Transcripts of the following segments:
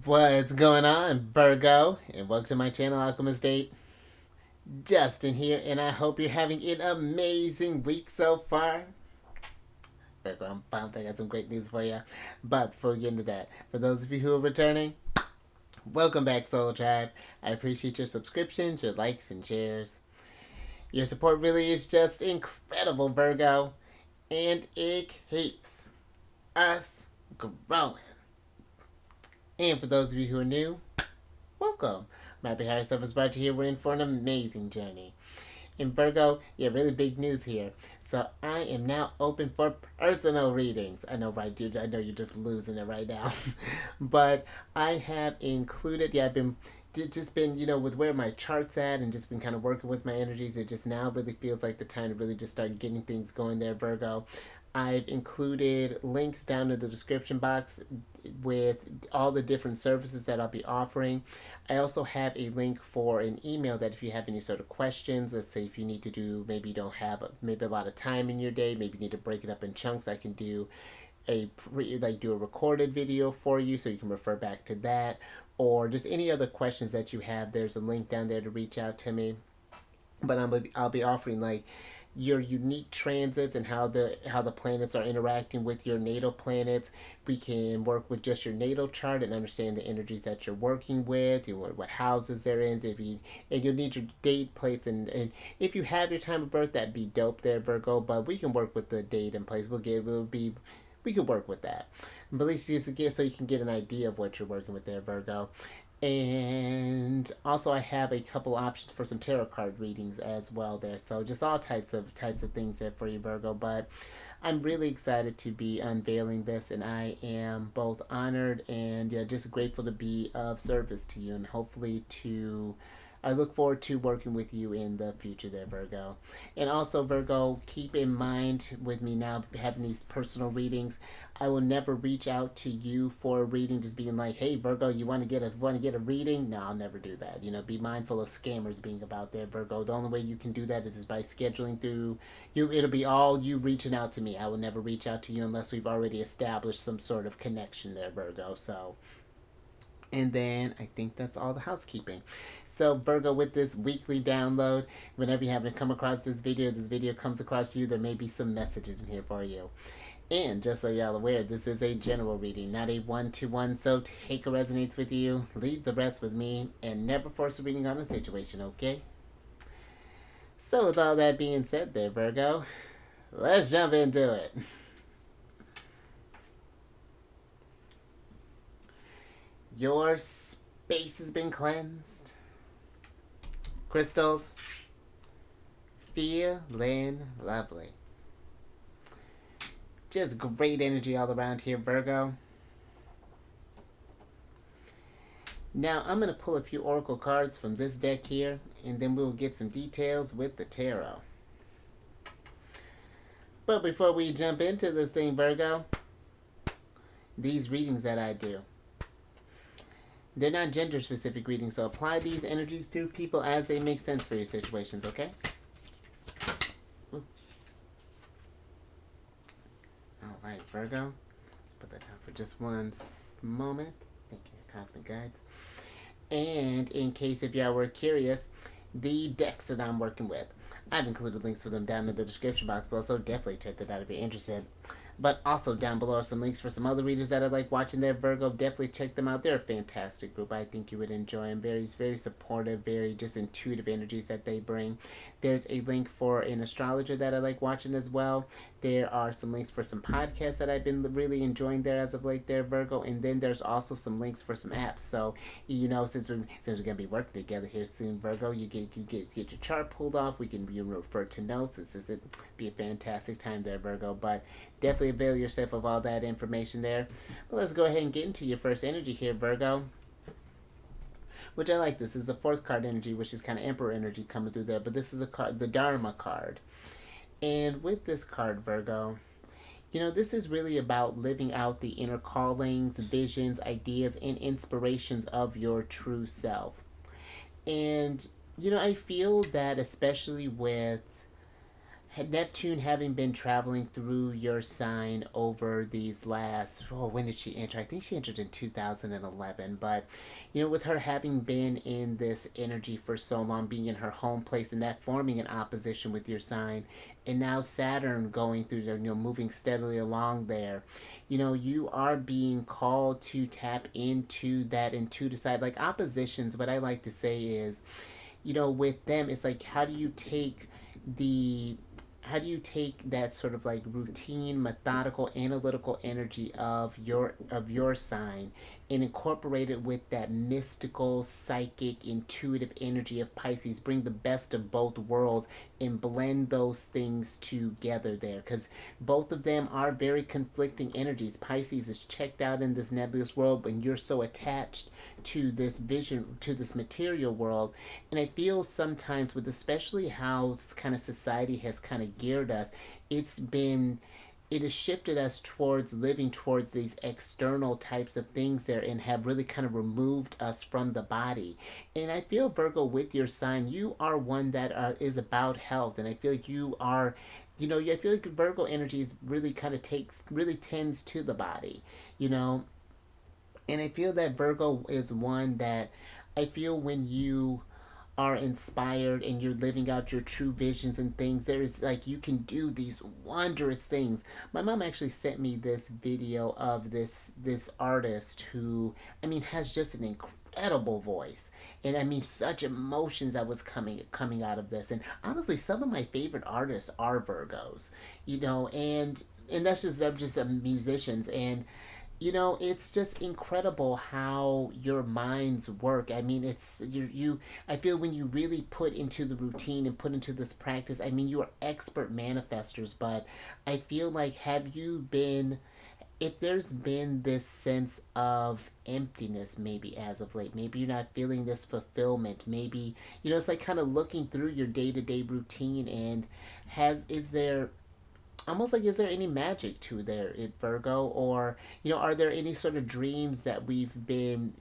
What's going on, Virgo? And welcome to my channel, Alchemist. Justin here, and I hope you're having an amazing week so far. Virgo, I'm pumped. I got some great news for you. But before we get into that, for those of you who are returning, welcome back, Soul Tribe. I appreciate your subscriptions, your likes, and shares. Your support really is just incredible, Virgo, and it keeps us growing. And for those of you who are new, welcome. I'm happy to have yourself inspired you here. We're in for an amazing journey. In Virgo, yeah, really big news here. So I am now open for personal readings. I know, right, dude? I know you're just losing it right now. But I have included, yeah, I've been just been, with where my chart's at and just been kind of working with my energies. It just now really feels like the time to really just start getting things going there, Virgo. I've included links down in the description box with all the different services that I'll be offering. I also have a link for an email that if you have any sort of questions, let's say if you need to do, maybe you don't have maybe a lot of time in your day, maybe you need to break it up in chunks, I can do do a recorded video for you so you can refer back to that, or just any other questions that you have. There's a link down there to reach out to me. But I'll be offering like your unique transits and how the planets are interacting with your natal planets. We can work with just your natal chart and understand the energies that you're working with, what houses they're in. And you'll need your date, place, and if you have your time of birth, that'd be dope there, Virgo. But we can work with the date and place. We could work with that. But at least just so you can get an idea of what you're working with there, Virgo. And also I have a couple options for some tarot card readings as well there. So just all types of things there for you, Virgo. But I'm really excited to be unveiling this, and I am both honored and just grateful to be of service to you, and hopefully to I look forward to working with you in the future there, Virgo. And also, Virgo, keep in mind with me now having these personal readings, I will never reach out to you for a reading just being like, hey, Virgo, you want to get a reading? No, I'll never do that. Be mindful of scammers being about there, Virgo. The only way you can do that is by scheduling through you. It'll be all you reaching out to me. I will never reach out to you unless we've already established some sort of connection there, Virgo. So and then I think that's all the housekeeping. So Virgo, with this weekly download, whenever you happen to come across this video comes across you, there may be some messages in here for you. And just so y'all aware, this is a general reading, not a one-to-one, so take what resonates with you, leave the rest with me, and never force a reading on a situation, okay? So with all that being said there, Virgo, let's jump into it. Your space has been cleansed. Crystals, feeling lovely. Just great energy all around here, Virgo. Now, I'm going to pull a few oracle cards from this deck here, and then we'll get some details with the tarot. But before we jump into this thing, Virgo, these readings that I do, they're not gender specific readings, so apply these energies to people as they make sense for your situations, okay? Alright, Virgo. Let's put that down for just one moment. Thank you, Cosmic Guides. And in case if y'all were curious, the decks that I'm working with, I've included links for them down in the description box below, so definitely check that out if you're interested. But also down below are some links for some other readers that I like watching there, Virgo. Definitely check them out. They're a fantastic group. I think you would enjoy them. Very, very supportive, very just intuitive energies that they bring. There's a link for an astrologer that I like watching as well. There are some links for some podcasts that I've been really enjoying there as of late there, Virgo. And then there's also some links for some apps. So, since we're going to be working together here soon, Virgo, you get your chart pulled off. We can refer to notes. This is be a fantastic time there, Virgo. But definitely avail yourself of all that information there. Well, let's go ahead and get into your first energy here, Virgo. Which I like. This is the fourth card energy, which is kind of Emperor energy coming through there. But this is a card, the Dharma card. And with this card, Virgo, this is really about living out the inner callings, visions, ideas, and inspirations of your true self. And, I feel that especially with Neptune having been traveling through your sign over these last, oh, when did she enter? I think she entered in 2011. But, with her having been in this energy for so long, being in her home place and that forming an opposition with your sign, and now Saturn going through there, moving steadily along there, you are being called to tap into that intuitive side. Like oppositions, what I like to say is, with them, it's like, the how do you take that sort of like routine, methodical, analytical energy of your sign and incorporate it with that mystical, psychic, intuitive energy of Pisces? Bring the best of both worlds and blend those things together there, because both of them are very conflicting energies. Pisces is checked out in this nebulous world, and you're so attached to this vision, to this material world. And I feel sometimes with especially how kind of society has kind of geared us, it has shifted us towards living towards these external types of things there, and have really kind of removed us from the body. And I feel, Virgo, with your sign, you are one that is about health. And I feel like you are, I feel like Virgo energy is really kind of really tends to the body, you know. And I feel that Virgo is one that I feel when you are inspired and you're living out your true visions and things, there's like you can do these wondrous things. My mom actually sent me this video of this artist who, I mean, has just an incredible voice, and I mean such emotions that was coming out of this. And honestly, some of my favorite artists are Virgos, and that's just them, just musicians. And it's just incredible how your minds work. I mean, it's you. I feel when you really put into the routine and put into this practice, I mean, you are expert manifestors. But I feel like, if there's been this sense of emptiness, maybe as of late, maybe you're not feeling this fulfillment. Maybe it's like kind of looking through your day to day routine, and is there almost like, is there any magic to there in Virgo? Or are there any sort of dreams that we've been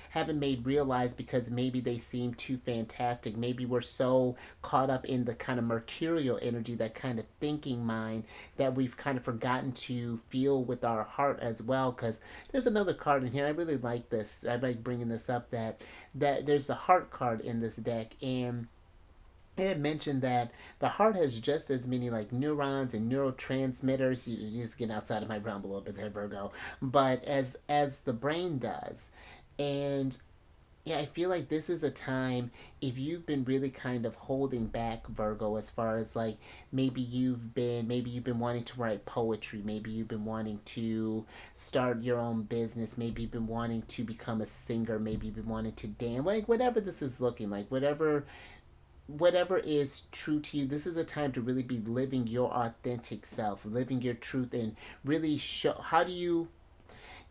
haven't made realized because maybe they seem too fantastic? Maybe we're so caught up in the kind of mercurial energy, that kind of thinking mind, that we've kind of forgotten to feel with our heart as well. Because there's another card in here, I really like this, I like bringing this up, that there's the heart card in this deck. And it had mentioned that the heart has just as many like neurons and neurotransmitters. You just get outside of my realm a little bit there, Virgo. But as the brain does. And yeah, I feel like this is a time, if you've been really kind of holding back, Virgo, as far as like maybe you've been wanting to write poetry, maybe you've been wanting to start your own business, maybe you've been wanting to become a singer, maybe you've been wanting to dance, like whatever this is looking like, whatever is true to you, this is a time to really be living your authentic self, living your truth, and really show how do you.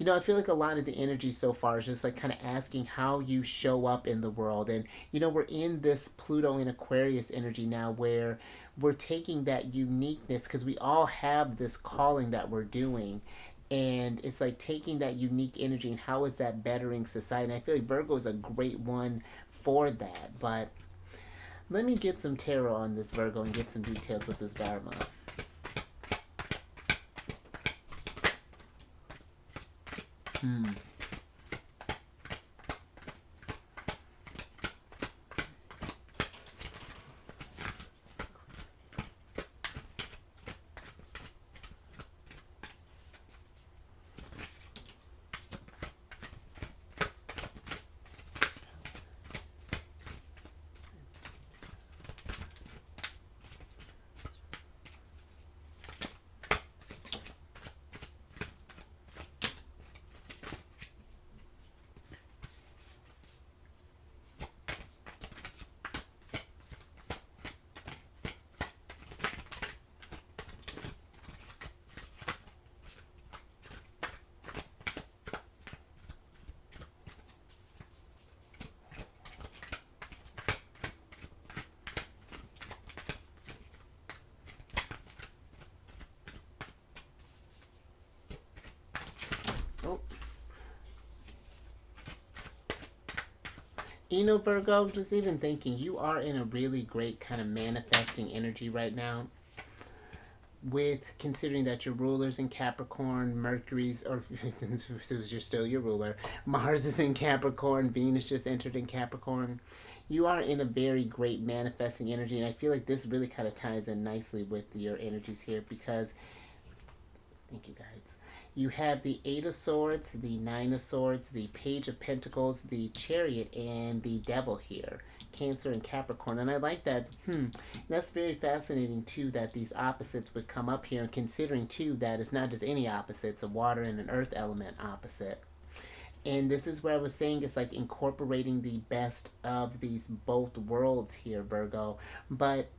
I feel like a lot of the energy so far is just like kind of asking how you show up in the world. And we're in this Pluto and Aquarius energy now, where we're taking that uniqueness, because we all have this calling that we're doing, and it's like taking that unique energy and how is that bettering society. And I feel like Virgo is a great one for that. But let me get some tarot on this, Virgo, and get some details with this Dharma. You know, Virgo, just even thinking, you are in a really great kind of manifesting energy right now. With considering that your ruler's in Capricorn, Mercury's, or you're still your ruler, Mars is in Capricorn, Venus just entered in Capricorn. You are in a very great manifesting energy, and I feel like this really kind of ties in nicely with your energies here because thank you, guys. You have the Eight of Swords, the Nine of Swords, the Page of Pentacles, the Chariot, and the Devil here. Cancer and Capricorn. And I like that. That's very fascinating, too, that these opposites would come up here. And considering, too, that it's not just any opposites, a water and an earth element opposite. And this is where I was saying it's like incorporating the best of these both worlds here, Virgo. But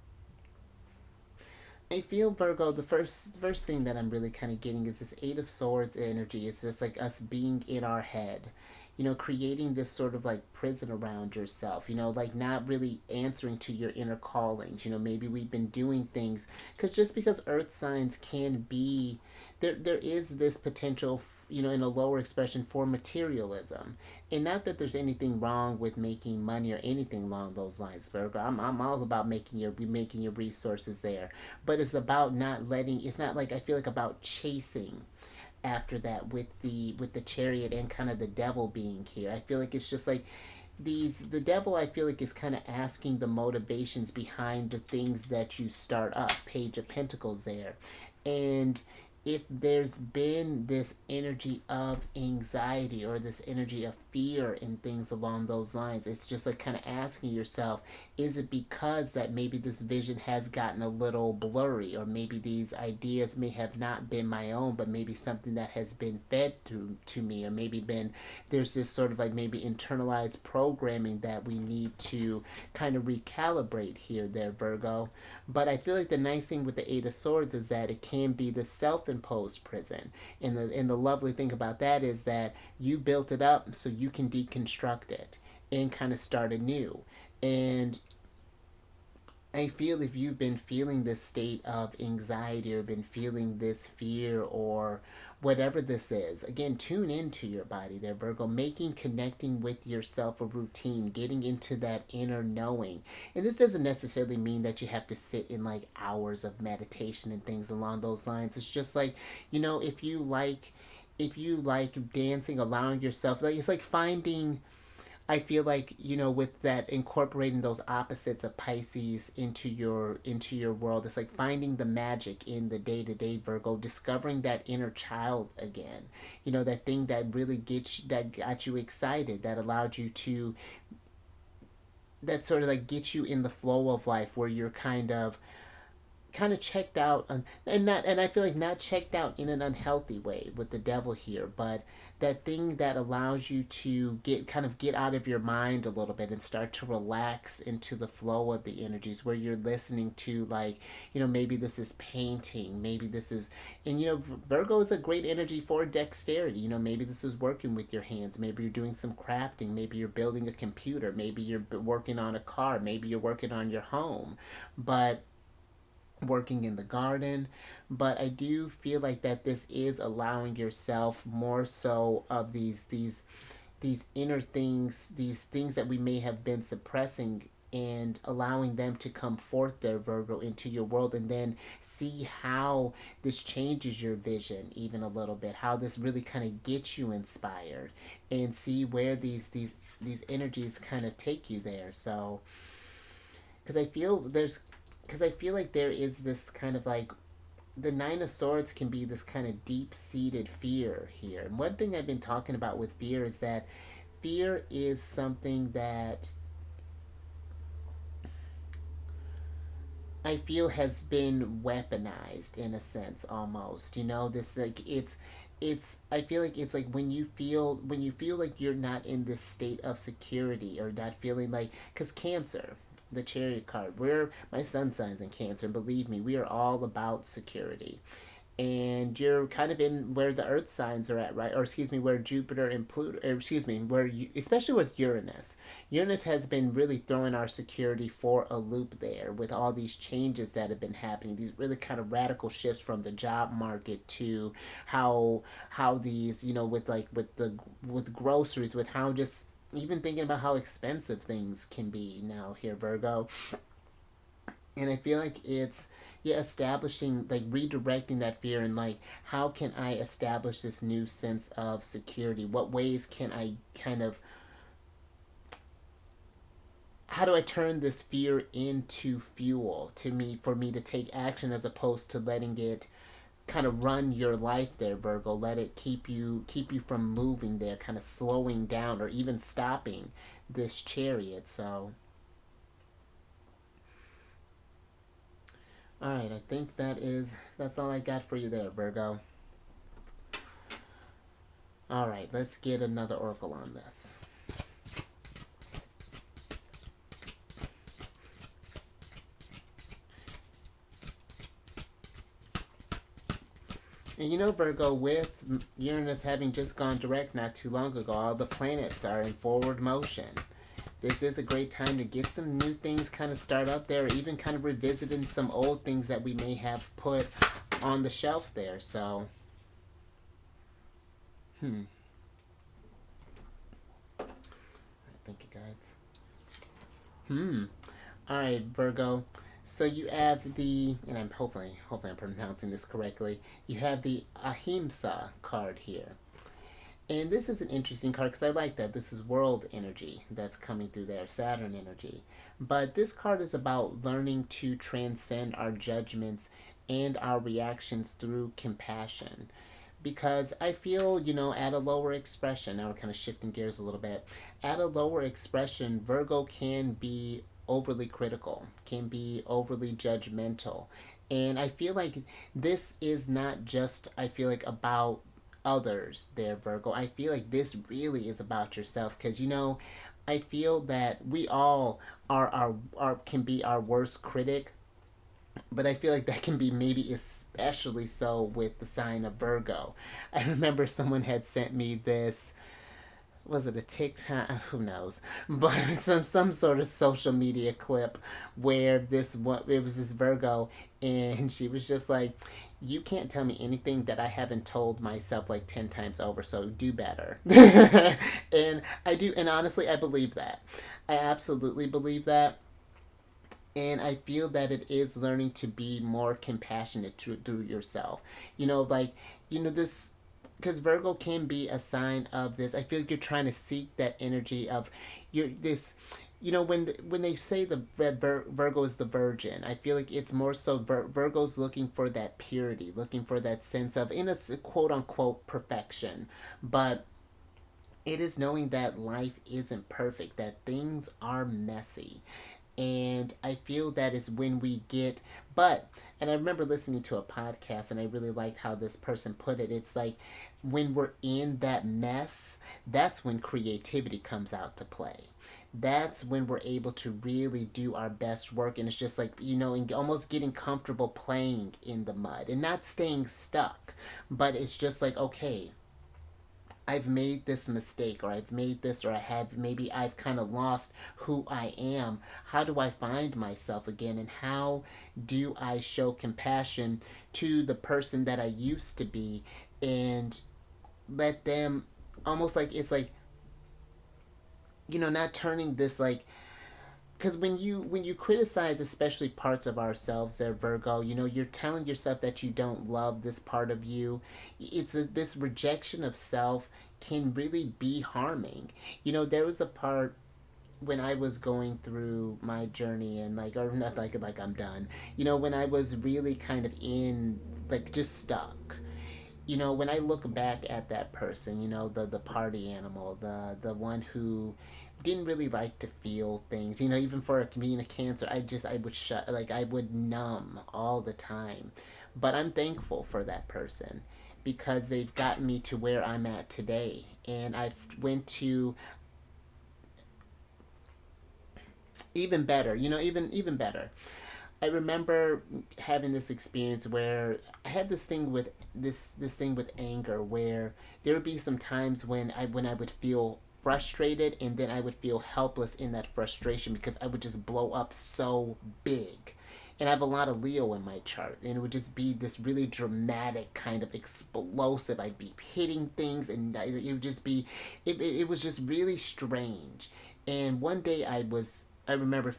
I feel Virgo. The first thing that I'm really kind of getting is this Eight of Swords energy. It's just like us being in our head, creating this sort of like prison around yourself. Like not really answering to your inner callings. Maybe we've been doing things because Earth signs can be there. There is this potential. In a lower expression for materialism. And not that there's anything wrong with making money or anything along those lines, Virgo. I'm all about making your resources there. But it's about not letting, it's not like I feel like about chasing after that with the chariot and kind of the devil being here. I feel like it's just like the devil I feel like is kind of asking the motivations behind the things that you start up. Page of Pentacles there. And if there's been this energy of anxiety or this energy of fear and things along those lines, it's just like kind of asking yourself, is it because that maybe this vision has gotten a little blurry, or maybe these ideas may have not been my own, but maybe something that has been fed to me, or maybe there's this sort of like maybe internalized programming that we need to kind of recalibrate here, there, Virgo. But I feel like the nice thing with the Eight of Swords is that it can be the self-imposed prison. And the lovely thing about that is that you built it up so you can deconstruct it and kind of start anew. And I feel if you've been feeling this state of anxiety or been feeling this fear or whatever this is, again, tune into your body there, Virgo, connecting with yourself a routine, getting into that inner knowing. And this doesn't necessarily mean that you have to sit in like hours of meditation and things along those lines. It's just like, if you like dancing, allowing yourself, like it's like finding, I feel like, with that incorporating those opposites of Pisces into your world, it's like finding the magic in the day-to-day, Virgo, discovering that inner child again. That thing that really that got you excited, that allowed you to, that sort of like get you in the flow of life where you're kind of checked out, and I feel like not checked out in an unhealthy way with the devil here, but that thing that allows you to get out of your mind a little bit and start to relax into the flow of the energies, where you're listening to, like, maybe this is painting, maybe this is, and Virgo is a great energy for dexterity. Maybe this is working with your hands, maybe you're doing some crafting, maybe you're building a computer, maybe you're working on a car, maybe you're working on your home, but working in the garden. But I do feel like that this is allowing yourself more so of these inner things, these things that we may have been suppressing, and allowing them to come forth there, Virgo, into your world, and then see how this changes your vision even a little bit, how this really kind of gets you inspired, and see where these energies kind of take you there. So because I feel like there is this kind of like, the Nine of Swords can be this kind of deep-seated fear here. And one thing I've been talking about with fear is that fear is something that I feel has been weaponized in a sense, almost. This, like, it's I feel like it's like when you feel like you're not in this state of security, or not feeling like, because Cancer, the Chariot card, my sun signs in Cancer, and believe me, we are all about security. And you're kind of in where the earth signs are at, right? Or excuse me, where Jupiter and Pluto, or excuse me, where you, especially with Uranus has been really throwing our security for a loop there, with all these changes that have been happening, these really kind of radical shifts from the job market to how these, with groceries, with how just even thinking about how expensive things can be now here, Virgo. And I feel like it's, yeah, establishing, like redirecting that fear, and like how can I establish this new sense of security? What ways can I kind of, how do I turn this fear into fuel to me, for me to take action, as opposed to letting it kind of run your life there, Virgo. Let it keep you from moving there, kind of slowing down or even stopping this chariot. So all right, I think that's all I got for you there, Virgo. All right, let's get another oracle on this. And you know, Virgo, with Uranus having just gone direct not too long ago, all the planets are in forward motion. This is a great time to get some new things kind of start up there, or even kind of revisiting some old things that we may have put on the shelf there. So, thank you, guys. All right, Virgo. So you have the, and I'm hopefully I'm pronouncing this correctly. You have the Ahimsa card here. And this is an interesting card because I like that. This is world energy that's coming through there, Saturn energy. But this card is about learning to transcend our judgments and our reactions through compassion. Because I feel, at a lower expression, now we're kind of shifting gears a little bit. At a lower expression, Virgo can be overly critical, can be overly judgmental. And I feel like this is not just, I feel like, about others there, Virgo. I feel like this really is about yourself, because I feel that we all are our can be our worst critic, but I feel like that can be maybe especially so with the sign of Virgo. I remember someone had sent me this, was it a TikTok? Who knows? But some sort of social media clip where it was this Virgo, and she was just like, "You can't tell me anything that I haven't told myself like 10 times over. So do better." And I do, and honestly, I believe that. I absolutely believe that. And I feel that it is learning to be more compassionate through yourself. This, because Virgo can be a sign of this. I feel like you're trying to seek that energy of your this. When they say Virgo is the virgin, I feel like it's more so Virgo's looking for that purity, looking for that sense of, in a quote unquote, perfection, but it is knowing that life isn't perfect, that things are messy. And I feel that is when we get, and I remember listening to a podcast, and I really liked how this person put it. It's like, when we're in that mess, that's when creativity comes out to play. That's when we're able to really do our best work. And it's just like, and almost getting comfortable playing in the mud and not staying stuck. But it's just like, okay, I've made this mistake, or I've made this, or maybe I've kind of lost who I am. How do I find myself again? And how do I show compassion to the person that I used to be, and let them, almost like, it's like, not turning this, like, because when you criticize, especially parts of ourselves there, Virgo, you're telling yourself that you don't love this part of you. This rejection of self can really be harming. There was a part when I was going through my journey, and like, or not like I'm done, when I was really kind of in, like, just stuck. When I look back at that person, the party animal, the one who didn't really like to feel things, even for being a Cancer, I would shut, like, I would numb all the time. But I'm thankful for that person, because they've gotten me to where I'm at today. And I've went to even better, even better. I remember having this experience where I had this thing with this thing with anger, where there would be some times when I would feel frustrated, and then I would feel helpless in that frustration, because I would just blow up so big. And I have a lot of Leo in my chart, and it would just be this really dramatic kind of explosive. I'd be hitting things, and it would just be, it was just really strange. And one day I remember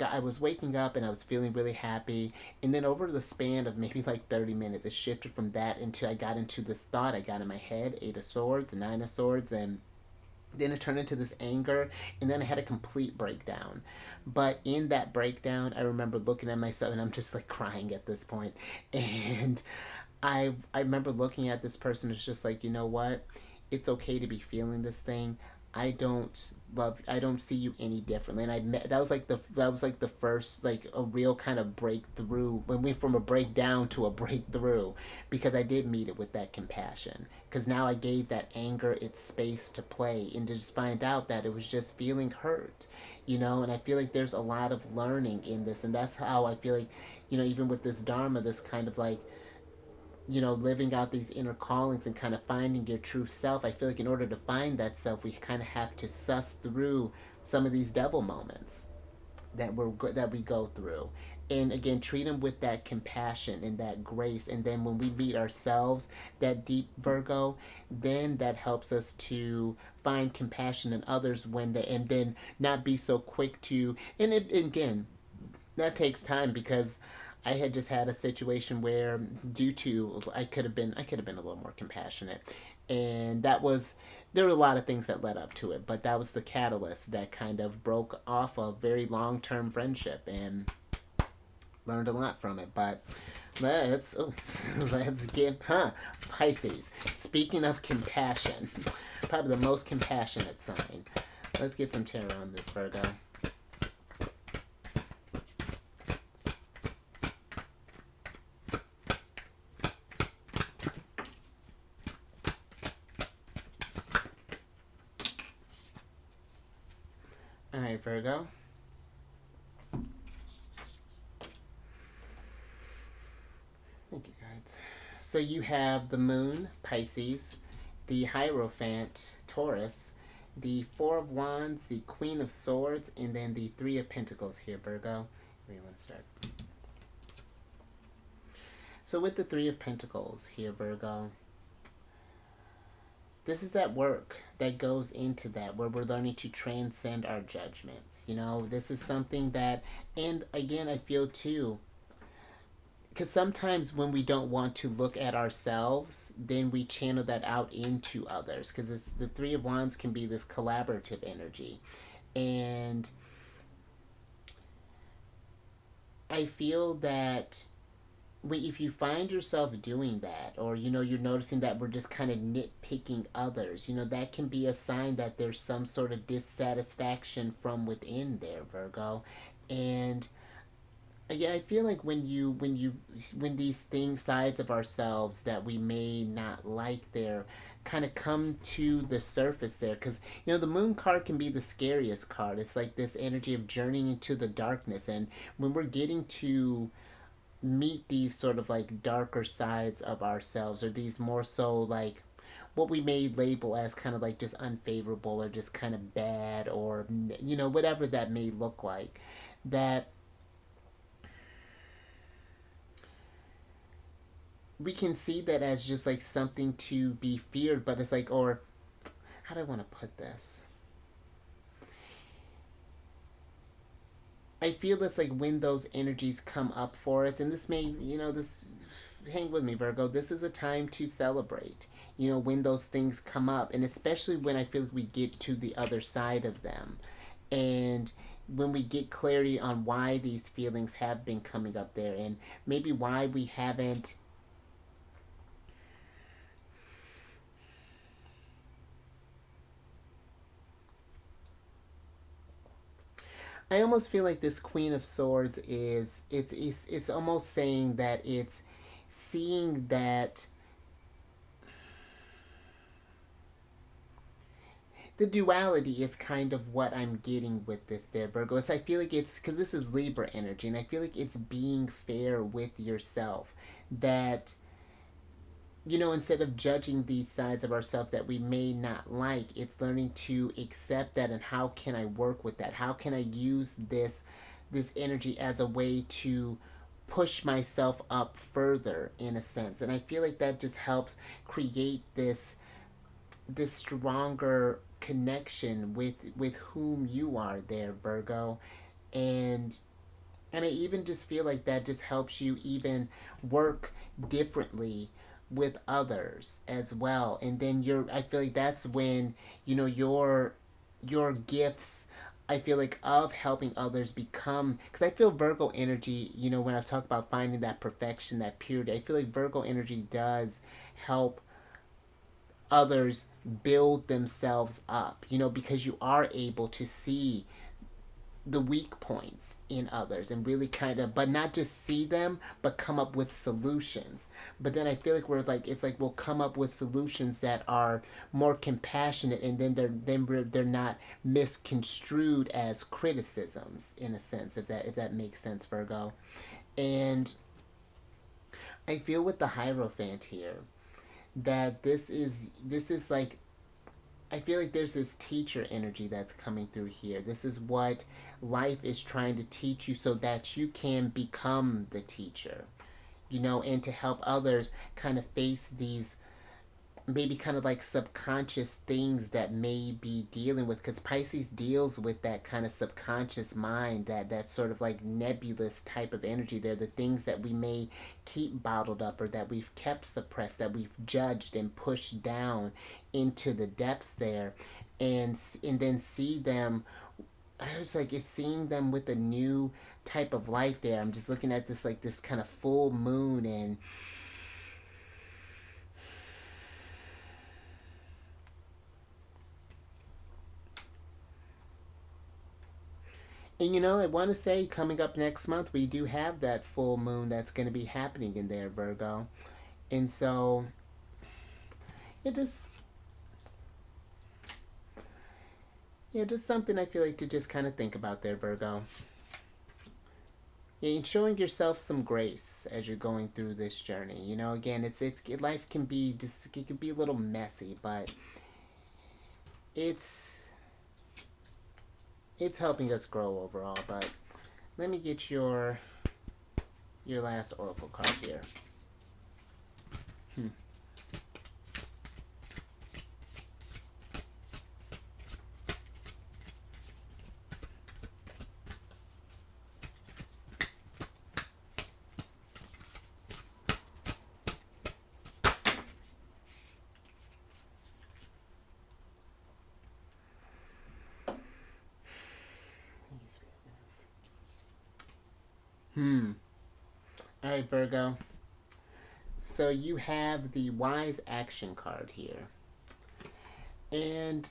I was waking up and I was feeling really happy, and then over the span of maybe like 30 minutes, it shifted from that into I got into this thought I got in my head: Eight of Swords, Nine of Swords, and then it turned into this anger, and then I had a complete breakdown. But in that breakdown, I remember looking at myself, and I'm just like crying at this point. And I remember looking at this person. It's just like, you know what, it's okay to be feeling this thing. I don't see you any differently. And that was like the first, like, a real kind of breakthrough, when we went from a breakdown to a breakthrough, because I did meet it with that compassion, because now I gave that anger its space to play, and to just find out that it was just feeling hurt, and I feel like there's a lot of learning in this, and that's how I feel like, even with this dharma, this kind of like, living out these inner callings and kind of finding your true self. I feel like in order to find that self, we kind of have to suss through some of these devil moments that we go through, and again, treat them with that compassion and that grace. And then when we meet ourselves, that deep Virgo, then that helps us to find compassion in others, and then not be so quick to, and it, again, that takes time, because I had just had a situation where, due to, I could have been a little more compassionate, and there were a lot of things that led up to it, but that was the catalyst that kind of broke off a very long term friendship, and learned a lot from it. But let's oh, let's get Pisces. Speaking of compassion, probably the most compassionate sign. Let's get some tarot on this, Virgo. All right, Virgo. Thank you, guys. So you have the Moon, Pisces, the Hierophant, Taurus, the Four of Wands, the Queen of Swords, and then the Three of Pentacles here, Virgo. Where do you want to start? So with the Three of Pentacles here, Virgo, this is that work that goes into that, where we're learning to transcend our judgments. This is something that, and again, I feel too, because sometimes when we don't want to look at ourselves, then we channel that out into others, because the Three of Wands can be this collaborative energy. And I feel that if you find yourself doing that, or you're noticing that we're just kind of nitpicking others, that can be a sign that there's some sort of dissatisfaction from within there, Virgo. And yeah, I feel like when these things, sides of ourselves that we may not like, there kind of come to the surface there, because the Moon card can be the scariest card. It's like this energy of journeying into the darkness, and when we're getting to meet these sort of like darker sides of ourselves, or these more so like what we may label as kind of like just unfavorable, or just kind of bad, or whatever that may look like, that we can see that as just like something to be feared. But it's like, or how do I want to put this? I feel it's like when those energies come up for us, and this may, this, hang with me, Virgo, this is a time to celebrate, when those things come up, and especially when I feel like we get to the other side of them, and when we get clarity on why these feelings have been coming up there, and maybe why we haven't I almost feel like this Queen of Swords is it's almost saying that it's seeing that the duality is kind of what I'm getting with this there, Virgo. So I feel like it's because this is Libra energy, and I feel like it's being fair with yourself, that instead of judging these sides of ourselves that we may not like, it's learning to accept that, and how can I work with that? How can I use this energy as a way to push myself up further in a sense. And I feel like that just helps create this stronger connection with whom you are there, Virgo. And I even just feel like that just helps you even work differently with others as well. And then I feel like that's when, your gifts, I feel like, of helping others become, because I feel Virgo energy, when I talk about finding that perfection, that purity, I feel like Virgo energy does help others build themselves up, because you are able to see the weak points in others and really kind of, but not just see them, but come up with solutions. But then I feel like it's like we'll come up with solutions that are more compassionate, and then they're not misconstrued as criticisms, in a sense, if that makes sense, Virgo. And I feel with the Hierophant here that this is like, I feel like there's this teacher energy that's coming through here. This is what life is trying to teach you so that you can become the teacher, and to help others kind of face these maybe kind of like subconscious things that may be dealing with, because Pisces deals with that kind of subconscious mind, that sort of like nebulous type of energy there, the things that we may keep bottled up, or that we've kept suppressed, that we've judged and pushed down into the depths there. And then see them, I was like, it's seeing them with a new type of light there. I'm just looking at this, like this kind of full moon, and I want to say, coming up next month, we do have that full moon that's going to be happening in there, Virgo. And so it just, just something I feel like to just kind of think about there, Virgo. And showing yourself some grace as you're going through this journey. Again, life can be just, it can be a little messy, but it's it's helping us grow overall. But let me get your last oracle card here. Hmm. Hmm. All right, Virgo. So you have the wise action card here. And,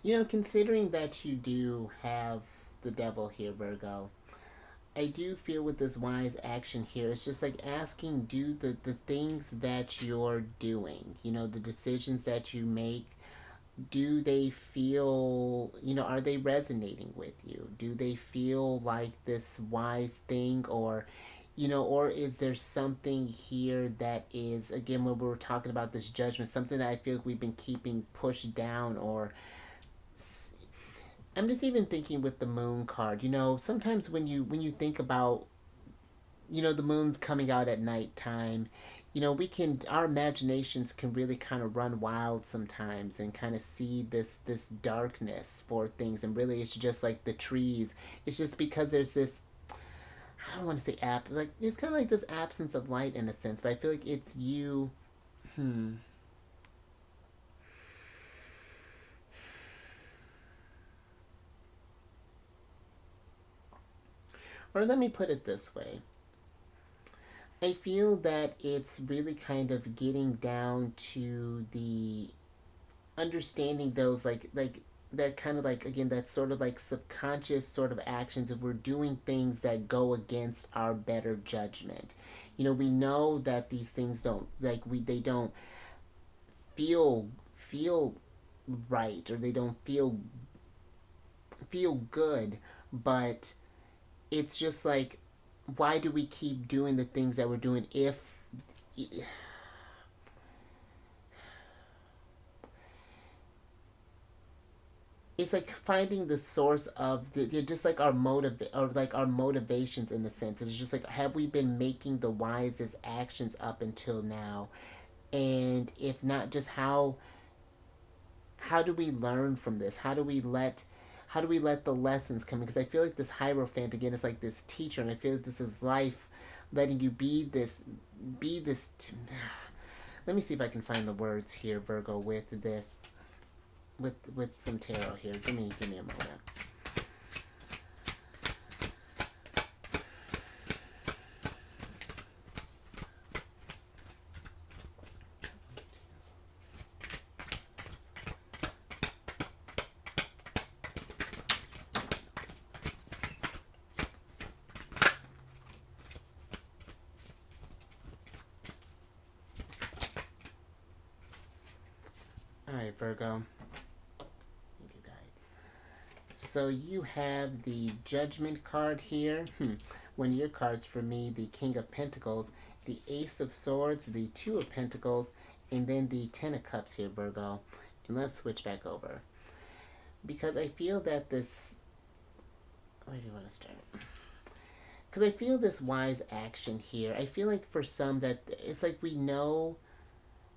considering that you do have the devil here, Virgo, I do feel with this wise action here, it's just like asking, do the things that you're doing, the decisions that you make, do they feel, are they resonating with you? Do they feel like this wise thing, or is there something here that is, again, when we were talking about this judgment, something that I feel like we've been keeping pushed down, or I'm just even thinking with the moon card, sometimes when you think about, the moon's coming out at nighttime, our imaginations can really kind of run wild sometimes, and kind of see this darkness for things, and really it's just like the trees. It's just because there's this, I don't want to say like, it's kind of like this absence of light in a sense, but I feel like it's you. Hmm. Or let me put it this way. I feel that it's really kind of getting down to the understanding those, like that kind of like, again, that sort of like subconscious sort of actions, if we're doing things that go against our better judgment. We know that these things don't, like, they don't feel right, or they don't feel good, but it's just like, why do we keep doing the things that we're doing it's like finding the source of just like our motive, or like our motivations, in the sense it's just like, have we been making the wisest actions up until now? And if not, just how do we learn from this? How do we let the lessons come in? Because I feel like this Hierophant again is like this teacher, and I feel like this is life letting you be this let me see if I can find the words here, Virgo, with this, with some tarot here. Give me a moment. All right, Virgo. Thank you, guys. So you have the Judgment card here. One of your cards for me, the King of Pentacles, the Ace of Swords, the Two of Pentacles, and then the Ten of Cups here, Virgo. And let's switch back over. Because I feel that this... Where do you want to start? Because I feel this wise action here. I feel like for some that it's like we know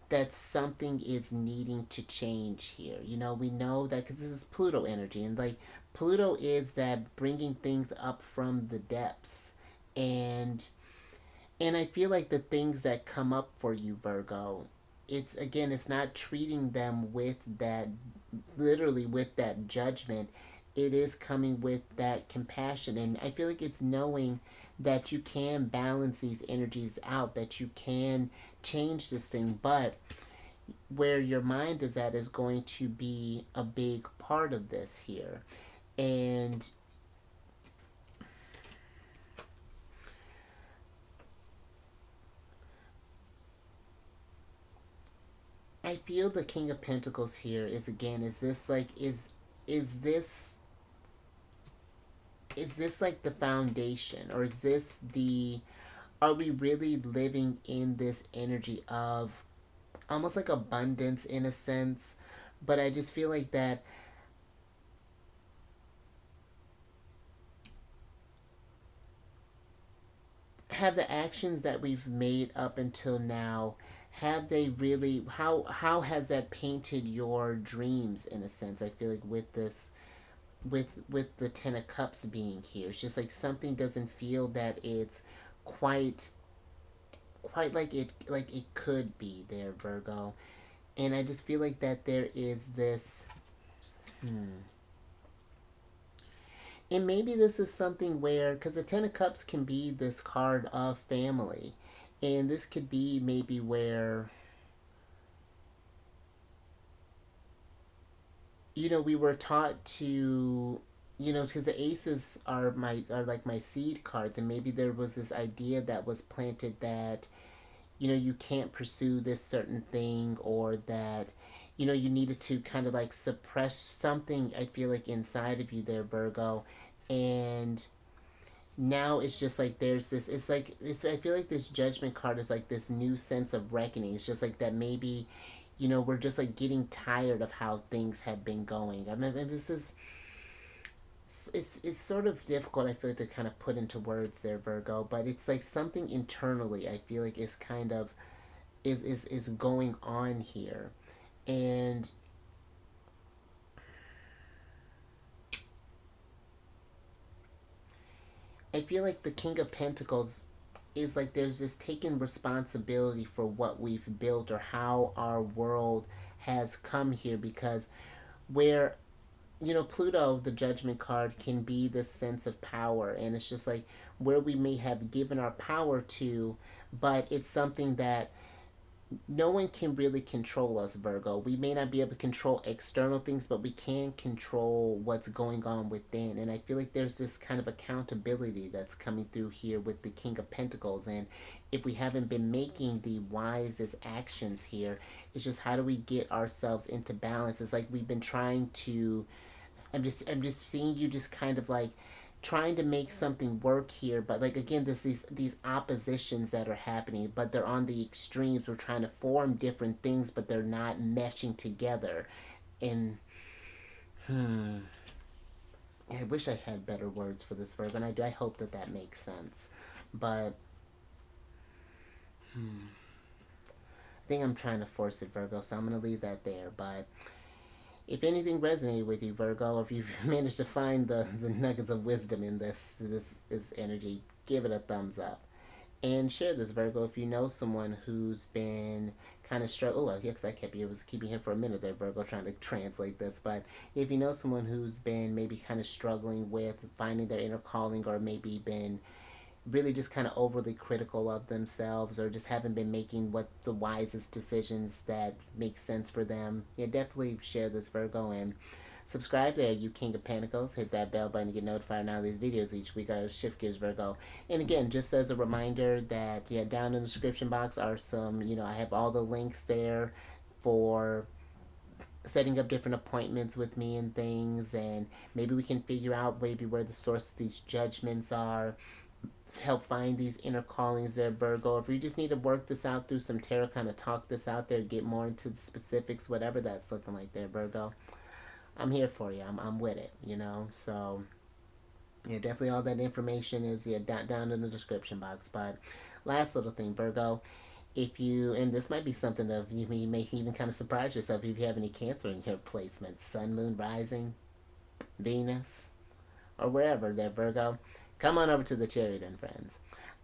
that something is needing to change here. We know that because this is Pluto energy, and like Pluto is that bringing things up from the depths, and I feel like the things that come up for you, Virgo, it's not treating them with that, literally with that judgment. It is coming with that compassion, and I feel like it's knowing that you can balance these energies out, that you can change this thing, but where your mind is at is going to be a big part of this here. And I feel the King of Pentacles here is, again, is this like, is this like the foundation, or is this the, are we really living in this energy of almost like abundance in a sense? But I just feel like that have the actions that we've made up until now, have they really, how has that painted your dreams, in a sense? I feel like with this, with the Ten of Cups being here, it's just like something doesn't feel that it's quite like it could be there, Virgo. And I just feel like that there is this, and maybe this is something where, because the Ten of Cups can be this card of family, and this could be maybe where, we were taught to, because the aces are like my seed cards, and maybe there was this idea that was planted that, you can't pursue this certain thing, or that, you needed to kind of like suppress something, I feel like, inside of you there, Virgo. And now it's just like there's this, I feel like this Judgment card is like this new sense of reckoning. It's just like that maybe, we're just like getting tired of how things have been going. I mean, this is, it's sort of difficult, I feel like, to kind of put into words there, Virgo, but it's like something internally I feel like is kind of is going on here. And I feel like the King of Pentacles is like there's this taking responsibility for what we've built, or how our world has come here, because where, Pluto, the Judgment card, can be this sense of power, and it's just like where we may have given our power to, but it's something that no one can really control us, Virgo. We may not be able to control external things, but we can control what's going on within. And I feel like there's this kind of accountability that's coming through here with the King of Pentacles. And if we haven't been making the wisest actions here, it's just how do we get ourselves into balance? It's like we've been trying to, I'm just seeing you just kind of like trying to make something work here, but like again, there's these oppositions that are happening, but they're on the extremes. We're trying to form different things, but they're not meshing together. And Hmm. I wish I had better words for this, Virgo, and I hope that that makes sense. But I think I'm trying to force it, Virgo, so I'm going to leave that there. But if anything resonated with you, Virgo, or if you've managed to find the nuggets of wisdom in this energy, give it a thumbs up. And share this, Virgo, if you know someone who's been kind of struggling. Oh, well, yeah, because I was keeping here for a minute there, Virgo, trying to translate this. But if you know someone who's been maybe kind of struggling with finding their inner calling, or maybe been really just kind of overly critical of themselves, or just haven't been making what the wisest decisions that make sense for them, yeah, definitely share this, Virgo, and subscribe there, you King of Pentacles. Hit that bell button to get notified on all these videos each week. Shift Gears, Virgo. And again, just as a reminder that, yeah, down in the description box are some, I have all the links there for setting up different appointments with me and things, and maybe we can figure out maybe where the source of these judgments are, help find these inner callings there, Virgo. If you just need to work this out through some tarot, kind of talk this out there, get more into the specifics, whatever that's looking like there, Virgo, I'm here for you. I'm with it. So, yeah, definitely all that information is, yeah, down in the description box. But last little thing, Virgo, if you, and this might be something that you may even kind of surprise yourself if you have any Cancer in your placement, Sun, Moon, Rising, Venus, or wherever there, Virgo, come on over to the Cherry Den, friends.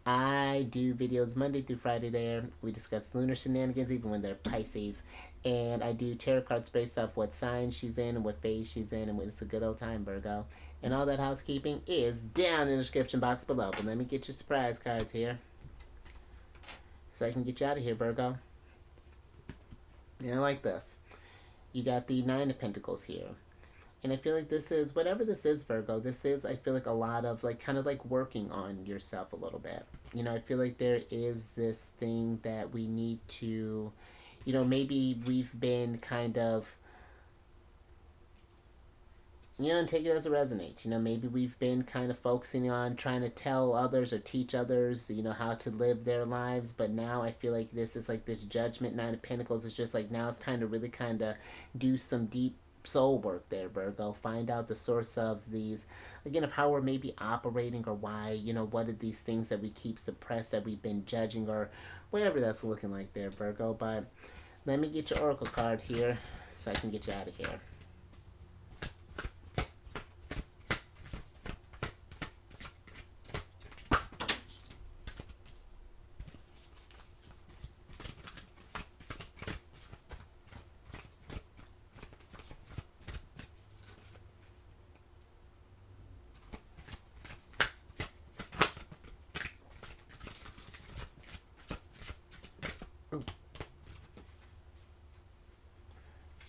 I do videos Monday through Friday there. We discuss lunar shenanigans, even when they're Pisces. And I do tarot cards based off what sign she's in and what phase she's in, and it's a good old time, Virgo. And all that housekeeping is down in the description box below. But let me get your surprise cards here, so I can get you out of here, Virgo. Yeah, like this. You got the Nine of Pentacles here. And I feel like this is, whatever this is, Virgo, this is, I feel like, a lot of, like, kind of like working on yourself a little bit. I feel like there is this thing that we need to, maybe we've been kind of, and take it as it resonates. Maybe we've been kind of focusing on trying to tell others or teach others, how to live their lives. But now I feel like this is like this judgment. Nine of Pentacles is just like, now it's time to really kind of do some deep soul work there, Virgo. Find out the source of these, again, of how we're maybe operating, or why, what are these things that we keep suppressed, that we've been judging, or whatever that's looking like there, Virgo. But let me get your oracle card here so I can get you out of here.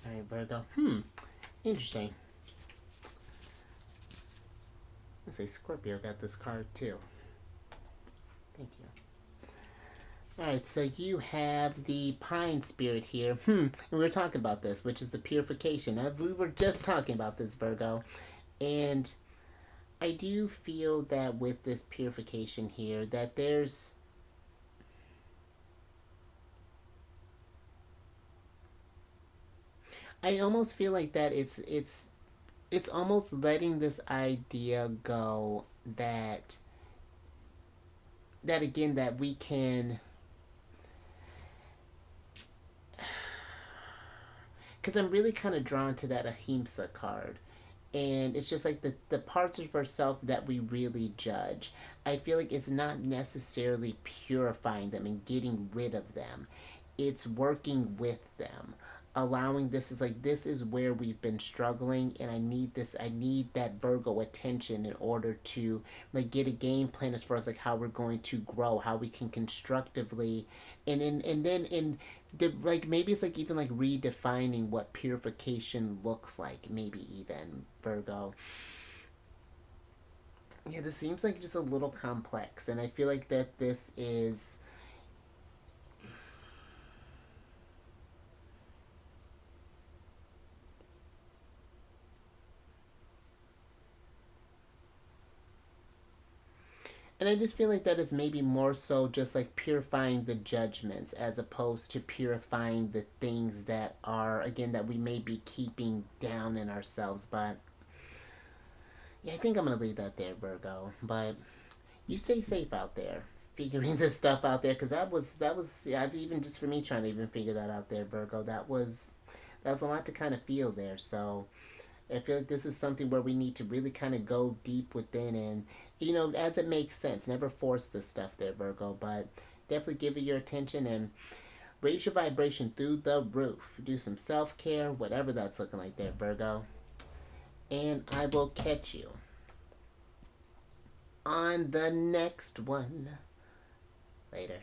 Alright, Virgo. Interesting. Let's say Scorpio got this card too. Thank you. Alright, so you have the Pine Spirit here. And we were talking about this, which is the purification. We were just talking about this, Virgo. And I do feel that with this purification here, that there's, I almost feel like that it's almost letting this idea go that again, that we can, because I'm really kind of drawn to that Ahimsa card. And it's just like the parts of ourselves that we really judge. I feel like it's not necessarily purifying them and getting rid of them. It's working with them. Allowing this is like, this is where we've been struggling, and I need that Virgo attention in order to like get a game plan as far as like how we're going to grow, how we can constructively, and then in the, like, maybe it's like even like redefining what purification looks like, maybe even, Virgo. Yeah, this seems like just a little complex, and I feel like that this is, And I just feel like that is maybe more so just like purifying the judgments as opposed to purifying the things that are, again, that we may be keeping down in ourselves. But yeah, I think I'm going to leave that there, Virgo. But you stay safe out there figuring this stuff out there, because that was yeah, even just for me trying to even figure that out there, Virgo, that was a lot to kind of feel there. So I feel like this is something where we need to really kind of go deep within, and as it makes sense, never force this stuff there, Virgo, but definitely give it your attention and raise your vibration through the roof. Do some self-care, whatever that's looking like there, Virgo. And I will catch you on the next one. Later.